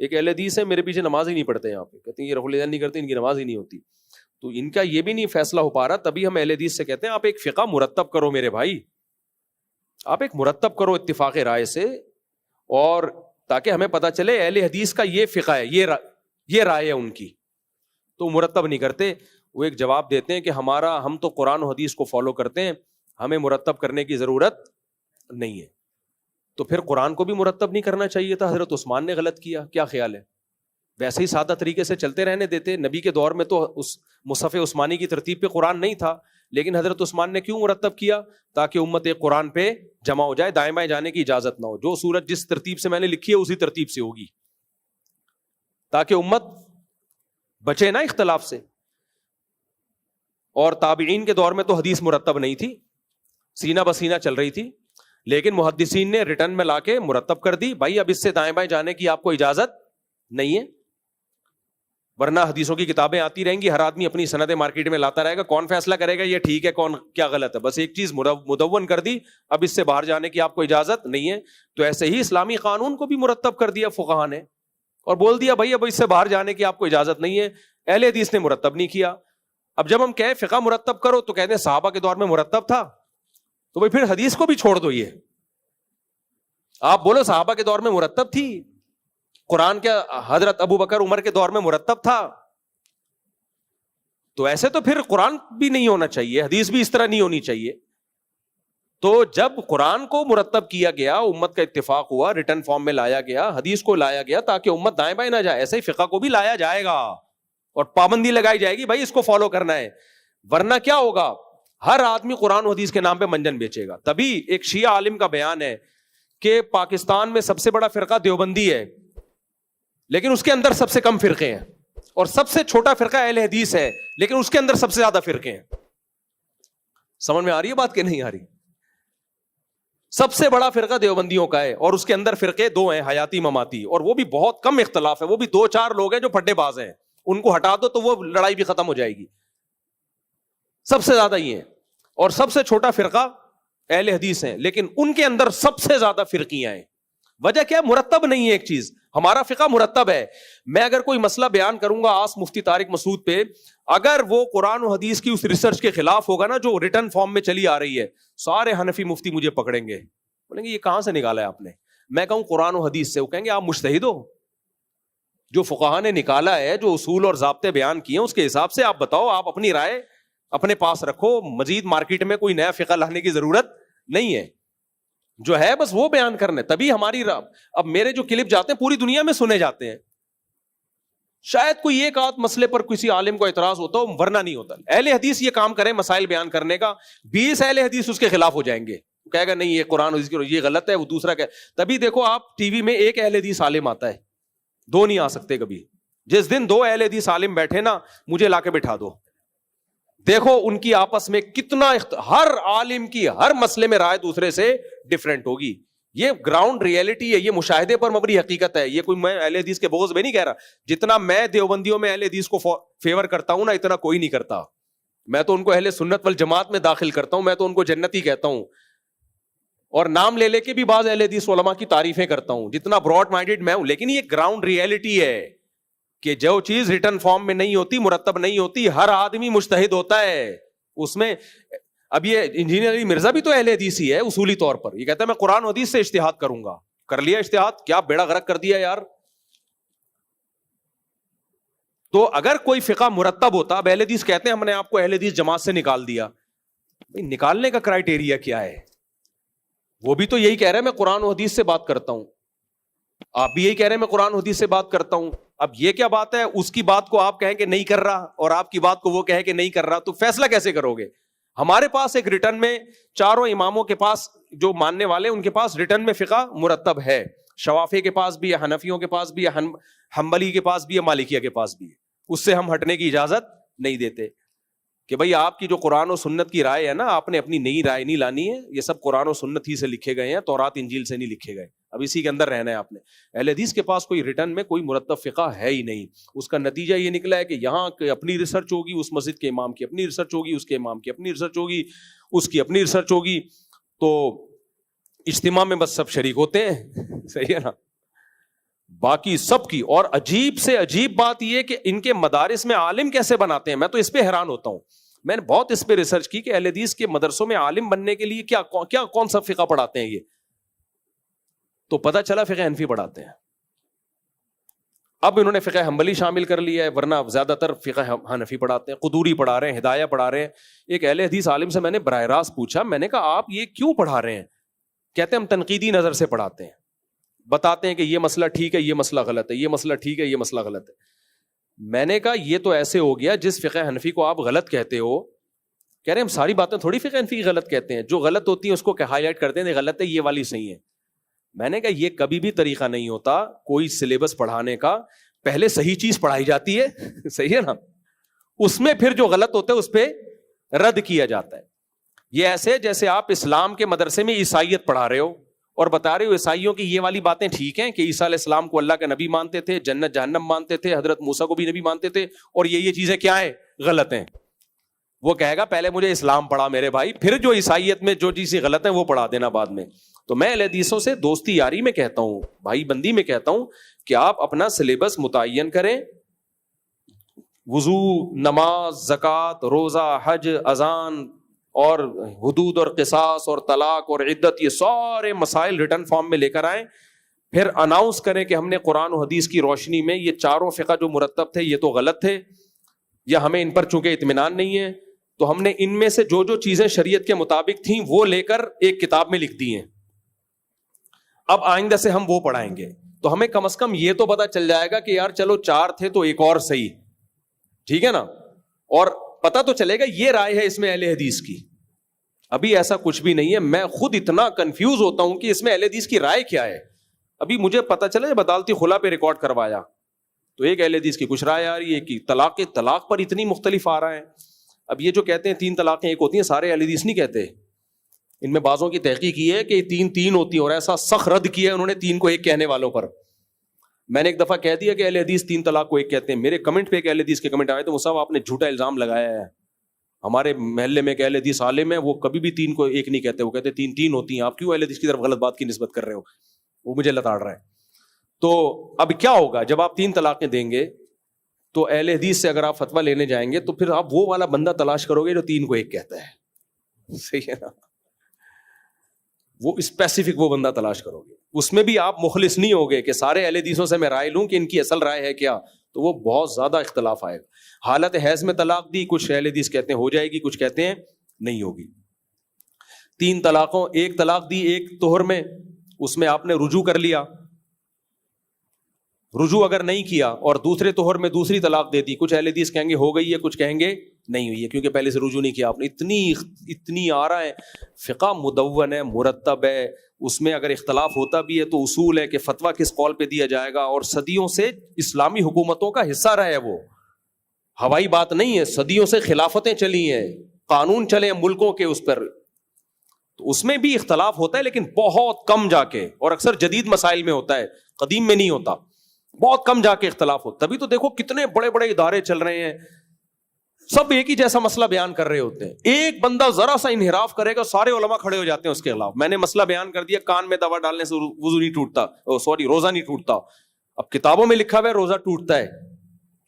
ایک اہل حدیث ہے میرے پیچھے نماز ہی نہیں پڑھتے یہاں پہ, کہتے ہیں یہ رفع الیدین نہیں کرتے, ان کی نماز ہی نہیں ہوتی. تو ان کا یہ بھی نہیں فیصلہ ہو پا رہا, تبھی ہم اہل حدیث سے کہتے ہیں آپ ایک فقہ مرتب کرو میرے بھائی, آپ ایک مرتب کرو اتفاق رائے سے, اور تاکہ ہمیں پتا چلے اہل حدیث کا یہ فقہ ہے, یہ رائے ہے ان کی. تو مرتب نہیں کرتے. وہ ایک جواب دیتے ہیں کہ ہم تو قرآن و حدیث کو فالو کرتے ہیں, ہمیں مرتب کرنے کی ضرورت نہیں ہے. تو پھر قرآن کو بھی مرتب نہیں کرنا چاہیے تھا, حضرت عثمان نے غلط کیا, کیا خیال ہے؟ ویسے ہی سادہ طریقے سے چلتے رہنے دیتے. نبی کے دور میں تو اس مصحف عثمانی کی ترتیب پہ قرآن نہیں تھا, لیکن حضرت عثمان نے کیوں مرتب کیا؟ تاکہ امت ایک قرآن پہ جمع ہو جائے, دائیں بائیں جانے کی اجازت نہ ہو, جو سورت جس ترتیب سے میں نے لکھی ہے اسی ترتیب سے ہوگی, تاکہ امت بچے نا اختلاف سے. اور تابعین کے دور میں تو حدیث مرتب نہیں تھی, سینہ بسینہ چل رہی تھی, لیکن محدثین نے ریٹرن میں لا کے مرتب کر دی, بھائی اب اس سے دائیں بائیں جانے کی آپ کو اجازت نہیں ہے. ورنہ حدیثوں کی کتابیں آتی رہیں گی, ہر آدمی اپنی سندیں مارکیٹ میں لاتا رہے گا, کون فیصلہ کرے گا یہ ٹھیک ہے کون کیا غلط ہے؟ بس ایک چیز مدون کر دی, اب اس سے باہر جانے کی آپ کو اجازت نہیں ہے. تو ایسے ہی اسلامی قانون کو بھی مرتب کر دیا فقہا نے, اور بول دیا بھائی اب اس سے باہر جانے کی آپ کو اجازت نہیں ہے. اہل حدیث نے مرتب نہیں کیا. اب جب ہم کہیں فقہ مرتب کرو تو کہتے ہیں صحابہ کے دور میں مرتب تھا, تو بھائی پھر حدیث کو بھی چھوڑ دو. یہ آپ بولو صحابہ کے دور میں مرتب تھی, قرآن کیا حضرت ابو بکر عمر کے دور میں مرتب تھا؟ تو ایسے تو پھر قرآن بھی نہیں ہونا چاہیے, حدیث بھی اس طرح نہیں ہونی چاہیے. تو جب قرآن کو مرتب کیا گیا, امت کا اتفاق ہوا, ریٹن فارم میں لایا گیا, حدیث کو لایا گیا تاکہ امت دائیں بائیں نہ جائے, ایسے ہی فقہ کو بھی لایا جائے گا اور پابندی لگائی جائے گی, بھائی اس کو فالو کرنا ہے. ورنہ کیا ہوگا, ہر آدمی قرآن و حدیث کے نام پہ منجن بیچے گا. تبھی ایک شیعہ عالم کا بیان ہے کہ پاکستان میں سب سے بڑا فرقہ دیوبندی ہے, لیکن اس کے اندر سب سے کم فرقے ہیں, اور سب سے چھوٹا فرقہ اہل حدیث ہے, لیکن اس کے اندر سب سے زیادہ فرقے ہیں. سمجھ میں آ رہی ہے بات کہ نہیں آ رہی؟ سب سے بڑا فرقہ دیوبندیوں کا ہے, اور اس کے اندر فرقے دو ہیں, حیاتی مماتی, اور وہ بھی بہت کم اختلاف ہے, وہ بھی 2-4 لوگ ہیں جو پھڈے باز ہیں, ان کو ہٹا دو تو وہ لڑائی بھی ختم ہو جائے گی. سب سے زیادہ یہ ہے, اور سب سے چھوٹا فرقہ اہل حدیث ہیں, لیکن ان کے اندر سب سے زیادہ فرقیاں ہیں. وجہ کیا؟ مرتب نہیں ہے ایک چیز. ہمارا فقہ مرتب ہے. میں اگر کوئی مسئلہ بیان کروں گا آس مفتی طارق مسعود پہ, اگر وہ قرآن و حدیث کی اس ریسرچ کے خلاف ہوگا نا جو ریٹن فارم میں چلی آ رہی ہے, سارے حنفی مفتی مجھے پکڑیں گے, بولیں گے یہ کہاں سے نکالا ہے آپ نے. میں کہوں قرآن و حدیث سے, وہ کہیں گے آپ مجتہد ہو, جو فقہا نے نکالا ہے, جو اصول اور ضابطے بیان کیے ہیں اس کے حساب سے آپ بتاؤ, آپ اپنی رائے اپنے پاس رکھو, مزید مارکیٹ میں کوئی نیا فقہ لانے کی ضرورت نہیں ہے, جو ہے بس وہ بیان کرنا ہے. تبھی ہماری اب میرے جو کلپ جاتے ہیں پوری دنیا میں سنے جاتے ہیں, شاید کوئی ایک آدھ مسئلے پر کسی عالم کو اعتراض ہوتا ہو, ورنہ نہیں ہوتا. اہل حدیث یہ کام کرے مسائل بیان کرنے کا, 20 اہل حدیث اس کے خلاف ہو جائیں گے, کہے گا نہیں یہ قرآن حدیث یہ غلط ہے, وہ دوسرا کہ تبھی دیکھو آپ ٹی وی میں ایک اہل حدیث عالم آتا ہے, 2 نہیں آ سکتے کبھی. جس دن 2 اہل حدیث عالم بیٹھے نا, مجھے لا کے بٹھا دو, دیکھو ان کی آپس میں کتنا ہر عالم کی ہر مسئلے میں رائے دوسرے سے ڈفرینٹ ہوگی. یہ گراؤنڈ ریئلٹی ہے, یہ مشاہدے پر مبنی حقیقت ہے. یہ کوئی میں اہل حدیث کے بغض میں نہیں کہہ رہا, جتنا میں دیوبندیوں میں اہل حدیث کو فیور کرتا ہوں نا, اتنا کوئی نہیں کرتا. میں تو ان کو اہل سنت والجماعت میں داخل کرتا ہوں, میں تو ان کو جنتی کہتا ہوں, اور نام لے کے بھی بعض اہل حدیث علماء کی تعریفیں کرتا ہوں, جتنا براڈ مائنڈیڈ میں ہوں. لیکن یہ گراؤنڈ ریئلٹی ہے کہ جو چیز ریٹن فارم میں نہیں ہوتی, مرتب نہیں ہوتی, ہر آدمی مجتہد ہوتا ہے اس میں. اب یہ انجینئر علی مرزا بھی تو اہل حدیث ہی ہے اصولی طور پر, یہ کہتا ہے میں قرآن و حدیث سے اجتہاد کروں گا. کر لیا اجتہاد, کیا بیڑا غرق کر دیا یار. تو اگر کوئی فقہ مرتب ہوتا, اب اہل حدیث کہتے ہیں ہم نے آپ کو اہل حدیث جماعت سے نکال دیا, نکالنے کا کرائیٹیریا کیا ہے؟ وہ بھی تو یہی کہہ رہے ہیں میں قرآن و حدیث سے بات کرتا ہوں, آپ بھی یہی کہہ رہے ہیں میں قرآن و حدیث سے بات کرتا ہوں. اب یہ کیا بات ہے, اس کی بات کو آپ کہیں کہ نہیں کر رہا, اور آپ کی بات کو وہ کہے کہ نہیں کر رہا, تو فیصلہ کیسے کرو گے؟ ہمارے پاس ایک ریٹن میں چاروں اماموں کے پاس جو ماننے والے ان کے پاس ریٹن میں فقہ مرتب ہے. شوافی کے پاس بھی ہے, حنفیوں کے پاس بھی ہے, حنبلی کے پاس بھی ہے, مالکیہ کے پاس بھی ہے. اس سے ہم ہٹنے کی اجازت نہیں دیتے کہ بھئی آپ کی جو قرآن و سنت کی رائے ہے نا, آپ نے اپنی نئی رائے نہیں لانی ہے. یہ سب قرآن و سنت ہی سے لکھے گئے ہیں, تورات انجیل سے نہیں لکھے گئے. اب اسی کے اندر رہنا ہے آپ نے. اہل حدیث کے پاس کوئی ریٹن میں کوئی مرتب فقہ ہے ہی نہیں. اس کا نتیجہ یہ نکلا ہے کہ یہاں اپنی ریسرچ ہوگی, اس مسجد کے امام کی اپنی ریسرچ ہوگی, اس کے امام کی اپنی ریسرچ ہوگی, اس کی اپنی ریسرچ ہوگی. تو اجتماع میں بس سب شریک ہوتے ہیں, صحیح ہے نا. باقی سب کی. اور عجیب سے عجیب بات یہ کہ ان کے مدارس میں عالم کیسے بناتے ہیں, میں تو اس پہ حیران ہوتا ہوں. میں نے بہت اس پہ ریسرچ کی کہ اہل حدیث کے مدرسوں میں عالم بننے کے لیے کیا کون سا فقہ پڑھاتے ہیں یہ, تو پتہ چلا فقہ حنفی پڑھاتے ہیں. اب انہوں نے فقہ حنبلی شامل کر لیا ہے, ورنہ زیادہ تر فقہ حنفی پڑھاتے ہیں. قدوری پڑھا رہے ہیں, ہدایہ پڑھا رہے ہیں. ایک اہل حدیث عالم سے میں نے براہ راست پوچھا, میں نے کہا آپ یہ کیوں پڑھا رہے ہیں؟ کہتے ہیں ہم تنقیدی نظر سے پڑھاتے ہیں, بتاتے ہیں کہ یہ مسئلہ ٹھیک ہے, یہ مسئلہ غلط ہے, یہ مسئلہ ٹھیک ہے, یہ مسئلہ غلط ہے. میں نے کہا یہ تو ایسے ہو گیا جس فقہ حنفی کو آپ غلط کہتے ہو. کہہ رہے ہیں ہم ساری باتیں تھوڑی فقہ حنفی غلط کہتے ہیں, جو غلط ہوتی ہیں اس کو ہائی لائٹ کرتے ہیں, غلط ہے یہ والی صحیح ہے. میں نے کہا یہ کبھی بھی طریقہ نہیں ہوتا کوئی سلیبس پڑھانے کا, پہلے صحیح چیز پڑھائی جاتی ہے, صحیح ہے نا, اس میں پھر جو غلط ہوتا ہے اس پہ رد کیا جاتا ہے. یہ ایسے جیسے آپ اسلام کے مدرسے میں عیسائیت پڑھا رہے ہو اور بتا رہے ہو عیسائیوں کی یہ والی باتیں ٹھیک ہیں کہ عیسیٰ علیہ السلام کو اللہ کا نبی مانتے تھے, جنت جہنم مانتے تھے, حضرت موسیٰ کو بھی نبی مانتے تھے, اور یہ چیزیں کیا ہیں, غلط ہیں. وہ کہے گا پہلے مجھے اسلام پڑھا میرے بھائی, پھر جو عیسائیت میں جو چیزیں غلط ہیں وہ پڑھا دینا بعد میں. تو میں اہل حدیثوں سے دوستی یاری میں کہتا ہوں, بھائی بندی میں کہتا ہوں کہ آپ اپنا سلیبس متعین کریں. وضو, نماز, زکوٰۃ, روزہ, حج, اذان اور حدود اور قصاص اور طلاق اور عدت, یہ سارے مسائل ریٹن فارم میں لے کر آئیں. پھر اناؤنس کریں کہ ہم نے قرآن و حدیث کی روشنی میں یہ چاروں فقہ جو مرتب تھے یہ تو غلط تھے, یا ہمیں ان پر چونکہ اطمینان نہیں ہے تو ہم نے ان میں سے جو چیزیں شریعت کے مطابق تھیں وہ لے کر ایک کتاب میں لکھ دی ہیں, اب آئندہ سے ہم وہ پڑھائیں گے. تو ہمیں کم از کم یہ تو پتا چل جائے گا کہ یار چلو 4 تھے تو ایک اور صحیح, ٹھیک ہے نا, اور پتا تو چلے گا یہ رائے ہے اس میں اہل حدیث کی. ابھی ایسا کچھ بھی نہیں ہے, میں خود اتنا کنفیوز ہوتا ہوں کہ اس میں اہل حدیث کی رائے کیا ہے. ابھی مجھے پتا چلا جب عدالتی خلا پہ ریکارڈ کروایا تو ایک اہل حدیث کی کچھ رائے آ رہی ہے کہ طلاق پر اتنی مختلف آ رہا ہے. اب یہ جو کہتے ہیں 3 طلاقیں ایک ہوتی ہیں, سارے اہل حدیث نہیں کہتے, ان میں بعضوں کی تحقیق کی ہے کہ 3 ہوتی ہیں, اور ایسا سخت رد کیا ہے انہوں نے 3 کو 1 کہنے والوں پر. میں نے ایک دفعہ کہہ دیا کہ اہل حدیث 3 طلاق کو 1 کہتے ہیں. میرے کمنٹ پہ ایک اہل حدیث کے کمنٹ آئے تو مصعب آپ نے جھوٹا الزام لگایا ہے, ہمارے محلے میں ایک اہل حدیث عالم ہے وہ کبھی بھی 3 کو 1 نہیں کہتے, وہ کہتے 3 ہوتی ہیں, آپ کیوں اہل حدیث کی طرف غلط بات کی نسبت کر رہے ہو, وہ مجھے لتاڑ رہا ہے. تو اب کیا ہوگا جب آپ 3 طلاقیں دیں گے تو اہل حدیث سے اگر آپ فتویٰ لینے جائیں گے تو پھر آپ وہ والا بندہ تلاش کرو گے جو 3 کو 1 کہتا ہے, صحیح ہے نا, وہ اسپیسیفک وہ بندہ تلاش کرو گے. اس میں بھی آپ مخلص نہیں ہوگے کہ سارے اہل حدیثوں سے میں رائے لوں کہ ان کی اصل رائے ہے کیا, تو وہ بہت زیادہ اختلاف آئے گا. حالت حیض میں طلاق دی, کچھ اہل حدیث کہتے ہیں ہو جائے گی, کچھ کہتے ہیں نہیں ہوگی. 3 طلاقوں, 1 طلاق دی ایک طہر میں, اس میں آپ نے رجوع کر لیا, رجوع اگر نہیں کیا اور دوسرے طہر میں دوسری طلاق دے دی, کچھ اہل حدیث کہیں گے ہو گئی ہے, کچھ کہیں گے نہیں ہوئی ہے کیونکہ پہلے سے رجوع نہیں کیا آپ نے. اتنی آ رہا ہے, فقہ مدون ہے, مرتب ہے, اس میں اگر اختلاف ہوتا بھی ہے تو اصول ہے کہ فتویٰ کس قول پہ دیا جائے گا. اور صدیوں سے اسلامی حکومتوں کا حصہ رہا ہے, وہ ہوائی بات نہیں ہے, صدیوں سے خلافتیں چلی ہیں, قانون چلے ہیں ملکوں کے اس پر, تو اس میں بھی اختلاف ہوتا ہے لیکن بہت کم جا کے, اور اکثر جدید مسائل میں ہوتا ہے, قدیم میں نہیں ہوتا, بہت کم جا کے اختلاف ہوتا. تبھی تو دیکھو کتنے بڑے بڑے ادارے چل رہے ہیں, سب ایک ہی جیسا مسئلہ بیان کر رہے ہوتے ہیں. ایک بندہ ذرا سا انحراف کرے گا سارے علماء کھڑے ہو جاتے ہیں اس کے خلاف. میں نے مسئلہ بیان کر دیا, کان میں دوا ڈالنے سے وضو نہیں ٹوٹتا, روزہ نہیں ٹوٹتا. اب کتابوں میں لکھا ہوا ہے روزہ ٹوٹتا ہے.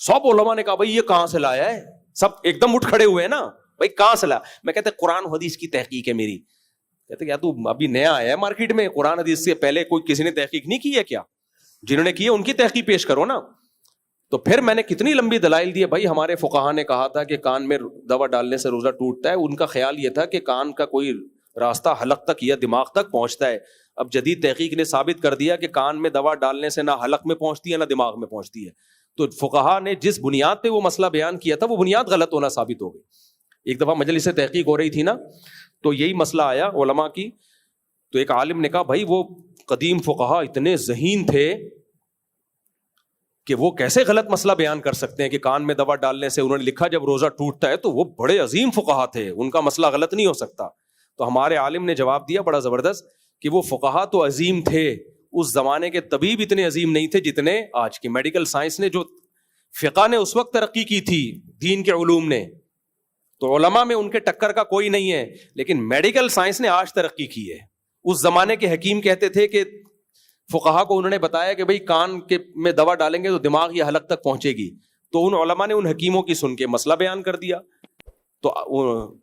سب علماء نے کہا بھائی یہ کہاں سے لایا ہے, سب ایک دم اٹھ کھڑے ہوئے ہیں نا, بھائی کہاں سے لایا. میں کہتے قرآن حدیث کی تحقیق ہے میری. کہتے کیا تو ابھی نیا آیا ہے مارکیٹ میں, قرآن حدیث سے پہلے کوئی کسی نے تحقیق نہیں کی ہے کیا؟ جنہوں نے کی ہے ان کی تحقیق پیش کرو نا. تو پھر میں نے کتنی لمبی دلائل دی, بھائی ہمارے فقہاء نے کہا تھا کہ کان میں دوا ڈالنے سے روزہ ٹوٹتا ہے. ان کا خیال یہ تھا کہ کان کا کوئی راستہ حلق تک یا دماغ تک پہنچتا ہے. اب جدید تحقیق نے ثابت کر دیا کہ کان میں دوا ڈالنے سے نہ حلق میں پہنچتی ہے نہ دماغ میں پہنچتی ہے. تو فقہاء نے جس بنیاد پہ وہ مسئلہ بیان کیا تھا وہ بنیاد غلط ہونا ثابت ہو گئی. ایک دفعہ مجلس سے تحقیق ہو رہی تھی نا, تو یہی مسئلہ آیا علماء کی. تو ایک عالم نے کہا بھائی وہ قدیم فقہاء اتنے ذہین تھے کہ وہ کیسے غلط مسئلہ بیان کر سکتے ہیں کہ کان میں دوا ڈالنے سے, انہوں نے لکھا جب روزہ ٹوٹتا ہے, تو وہ بڑے عظیم فقہاء تھے, ان کا مسئلہ غلط نہیں ہو سکتا. تو ہمارے عالم نے جواب دیا بڑا زبردست کہ وہ فقہاء تو عظیم تھے, اس زمانے کے طبیب اتنے عظیم نہیں تھے جتنے آج کے. میڈیکل سائنس نے جو فقہ نے اس وقت ترقی کی تھی دین کے علوم نے, تو علماء میں ان کے ٹکر کا کوئی نہیں ہے, لیکن میڈیکل سائنس نے آج ترقی کی ہے. اس زمانے کے حکیم کہتے تھے کہ فقہا کو انہوں نے بتایا کہ بھئی کان کے میں دوا ڈالیں گے تو دماغ یا حلق تک پہنچے گی, تو ان علماء نے ان حکیموں کی سن کے مسئلہ بیان کر دیا. تو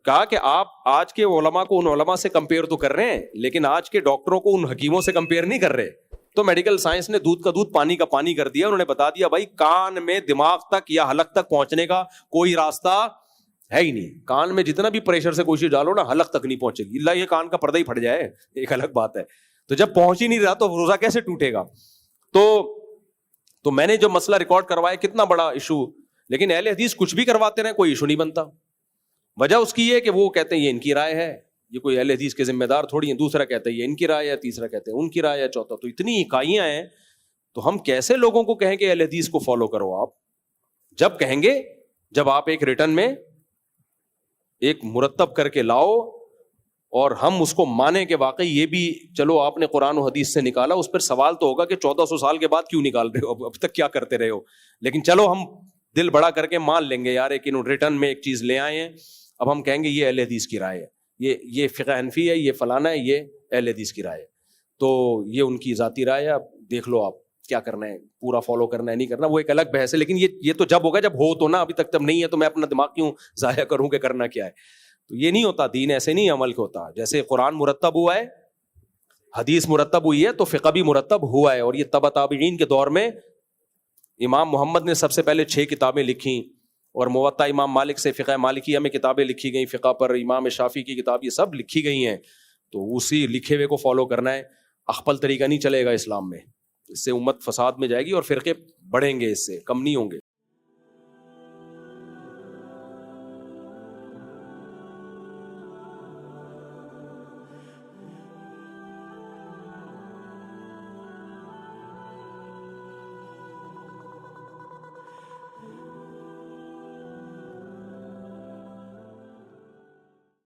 کہا کہ آپ آج کے علماء کو ان علماء سے کمپیئر تو کر رہے ہیں, لیکن آج کے ڈاکٹروں کو ان حکیموں سے کمپیئر نہیں کر رہے. تو میڈیکل سائنس نے دودھ کا دودھ پانی کا پانی کر دیا. انہوں نے بتا دیا بھائی کان میں دماغ تک یا حلق تک پہنچنے کا کوئی راستہ ہے ہی نہیں. کان میں جتنا بھی پریشر سے کوشش ڈالو نا, حلق تک نہیں پہنچے گی. اللہ یہ کان کا پردہ ہی پھٹ جائے ایک الگ بات ہے. تو جب پہنچ ہی نہیں رہا تو روزہ کیسے ٹوٹے گا؟ تو میں نے جو مسئلہ ریکارڈ کروایا کتنا بڑا ایشو, لیکن اہل حدیث کچھ بھی کرواتے رہے کوئی ایشو نہیں بنتا. وجہ اس کی یہ کہ وہ کہتے ہیں یہ ان کی رائے ہے, یہ کوئی اہل حدیث کے ذمہ دار تھوڑی ہیں. دوسرا کہتا ہے یہ ان کی رائے ہے, تیسرا کہتے ہیں ان کی رائے ہے, چوتھا. تو اتنی اکائیاں ہیں, تو ہم کیسے لوگوں کو کہیں کہ اہل حدیث کو فالو کرو؟ آپ جب کہیں گے جب آپ ایک ریٹن میں ایک مرتب کر کے لاؤ اور ہم اس کو مانیں کہ واقعی یہ بھی چلو آپ نے قرآن و حدیث سے نکالا. اس پر سوال تو ہوگا کہ 1400 سال کے بعد کیوں نکال رہے ہو, اب تک کیا کرتے رہے ہو. لیکن چلو ہم دل بڑا کر کے مان لیں گے یار ایک ریٹن میں ایک چیز لے آئے ہیں, اب ہم کہیں گے یہ اہل حدیث کی رائے ہے, یہ فقہ حنفی ہے, یہ فلانا ہے, یہ اہل حدیث کی رائے ہے. تو یہ ان کی ذاتی رائے ہے, اب دیکھ لو آپ کیا کرنا ہے, پورا فالو کرنا ہے نہیں کرنا, وہ ایک الگ بحث ہے. لیکن یہ تو جب ہوگا جب ہو تو نا, ابھی تک جب نہیں ہے تو میں اپنا دماغ کیوں ضائع کروں کہ کرنا کیا ہے. تو یہ نہیں ہوتا, دین ایسے نہیں عمل کے ہوتا. جیسے قرآن مرتب ہوا ہے, حدیث مرتب ہوئی ہے, تو فقہ بھی مرتب ہوا ہے. اور یہ تبع تابعین کے دور میں امام محمد نے سب سے پہلے 6 کتابیں لکھی, اور موطا امام مالک سے فقہ مالکیہ میں کتابیں لکھی گئیں, فقہ پر امام شافعی کی کتاب, یہ سب لکھی گئی ہیں. تو اسی لکھے ہوئے کو فالو کرنا ہے. اخپل طریقہ نہیں چلے گا اسلام میں, اس سے امت فساد میں جائے گی اور فرقے بڑھیں گے, اس سے کم نہیں ہوں گے.